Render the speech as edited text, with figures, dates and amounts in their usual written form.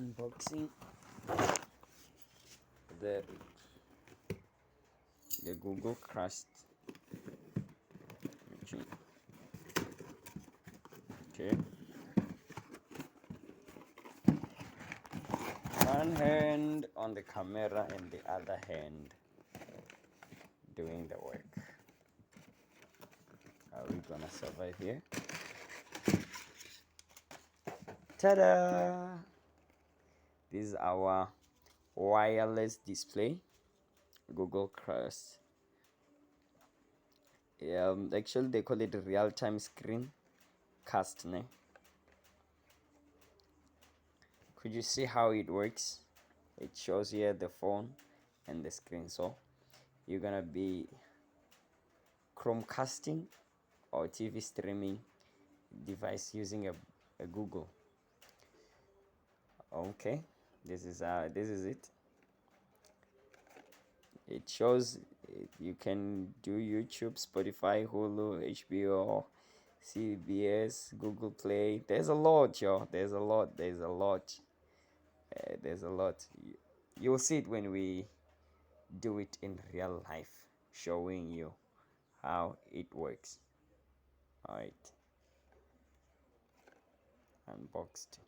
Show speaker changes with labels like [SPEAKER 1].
[SPEAKER 1] unboxing the Google Crust machine. Okay, one hand on the camera and the other hand doing the work. Are we gonna survive here? Ta-da! This is our wireless display, Google Crust. Actually they call it a real-time screen cast, ne? Could you see how it works? It shows here the phone and the screen. So you're gonna be Chromecasting or TV streaming device using a Google. Okay, this is it. It shows you can do YouTube, Spotify, Hulu, HBO, CBS, Google Play. There's a lot, yo. There's a lot. You'll see it when we do it in real life, showing you how it works. All right, unboxed.